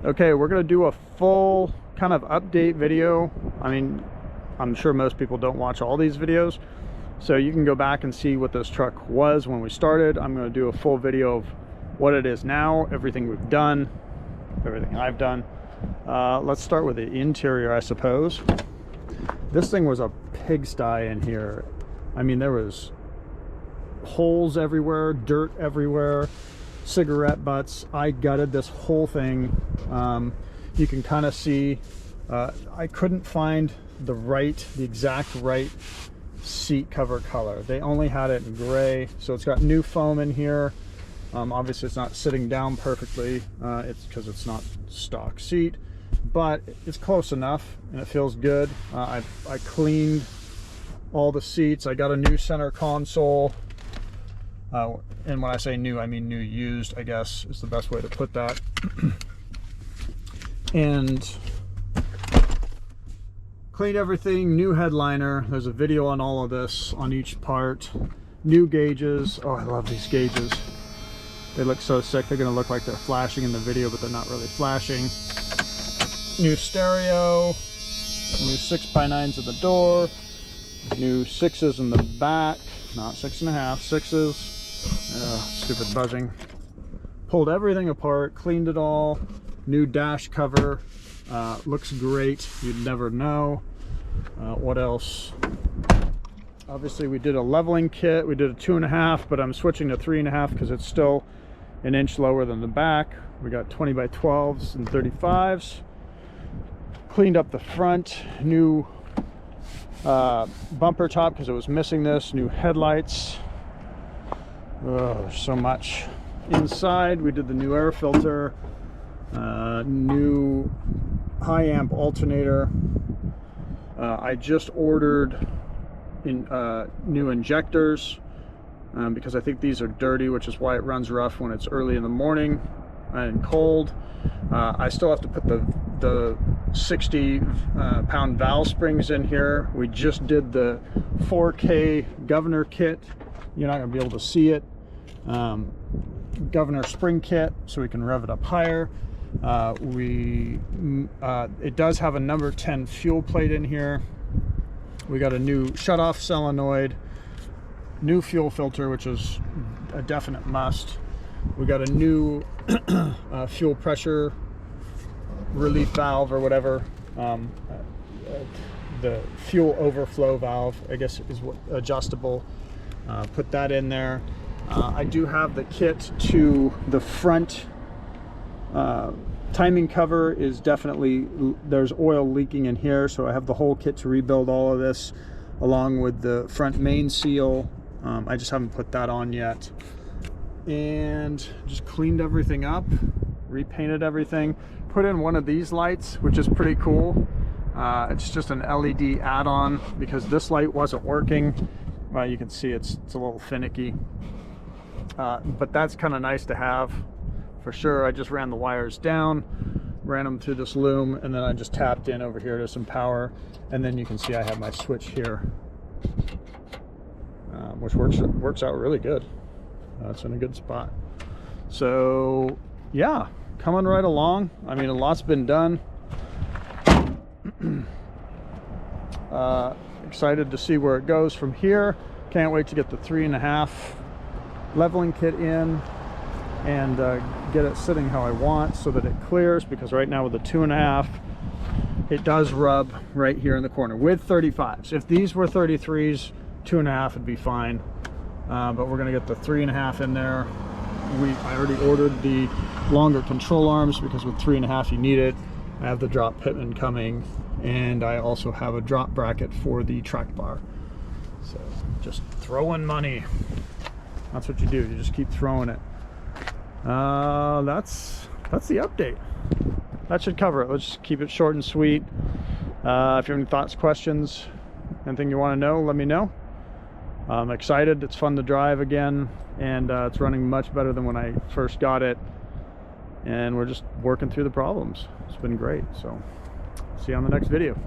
Okay, we're gonna do a full kind of update video. I mean, I'm sure most people don't watch all these videos, so you can go back and see what this truck was when we started. I'm gonna do a full video of what it is now, everything we've done, everything I've done. Let's start with the interior, I suppose. This thing was a pigsty in here. I mean, there was holes everywhere, dirt everywhere, cigarette butts. I gutted this whole thing. You can kind of see I couldn't find the exact right seat cover color. They only had it in gray, so it's got new foam in here. Obviously it's not sitting down perfectly, it's because it's not stock seat, but it's close enough and it feels good. I cleaned all the seats. I got a new center console, and when I say new, I mean new used, I guess is the best way to put that. And cleaned everything, new headliner. There's a video on all of this on each part. New gauges. Oh, I love these gauges. They look so sick. They're gonna look like they're flashing in the video, but they're not really flashing. New stereo, new 6x9s at the door, new 6s in the back, not 6.5, 6s. Stupid buzzing. Pulled everything apart, cleaned it all. New dash cover, looks great. You'd never know. What else? Obviously we did a leveling kit. We did a 2.5, but I'm switching to 3.5 because it's still an inch lower than the back. We got 20x12s and 35s. Cleaned up the front, new bumper top because it was missing this, new headlights. Oh, there's so much. Inside we did the new air filter, new high amp alternator. I just ordered new injectors because I think these are dirty, which is why it runs rough when it's early in the morning and cold. I still have to put the 60 pound valve springs in here. We just did the 4K governor kit. You're not going to be able to see it. Governor spring kit, so we can rev it up higher. It does have a number 10 fuel plate in here. We got a new shutoff solenoid, new fuel filter, which is a definite must. We got a new fuel pressure relief valve or whatever. The fuel overflow valve, I guess, is what adjustable. Put that in there. I do have the kit to the front. Timing cover is definitely, there's oil leaking in here, so I have the whole kit to rebuild all of this along with the front main seal. I just haven't put that on yet. And just cleaned everything up, repainted everything, put in one of these lights, which is pretty cool. It's just an LED add-on because this light wasn't working. You can see it's a little finicky, but that's kind of nice to have for sure. I just ran the wires down, ran them through this loom, and then I just tapped in over here to some power, and then you can see I have my switch here, which works out really good. It's in a good spot. So yeah, coming right along. I mean, a lot's been done. Excited to see where it goes from here. Can't wait to get the 3.5 leveling kit in and get it sitting how I want so that it clears, because right now with the 2.5 it does rub right here in the corner with 35s. If these were 33s, 2.5 would be fine, but we're gonna get the 3.5 in there. I already ordered the longer control arms because with 3.5 you need it. I have the drop pitman coming, and I also have a drop bracket for the track bar. So just throwing money. That's what you do. You just keep throwing it. That's the update. That should cover it. Let's just keep it short and sweet. If you have any thoughts, questions, anything you want to know, let me know. I'm excited. It's fun to drive again, and it's running much better than when I first got it. And we're just working through the problems. It's been great. So see you on the next video.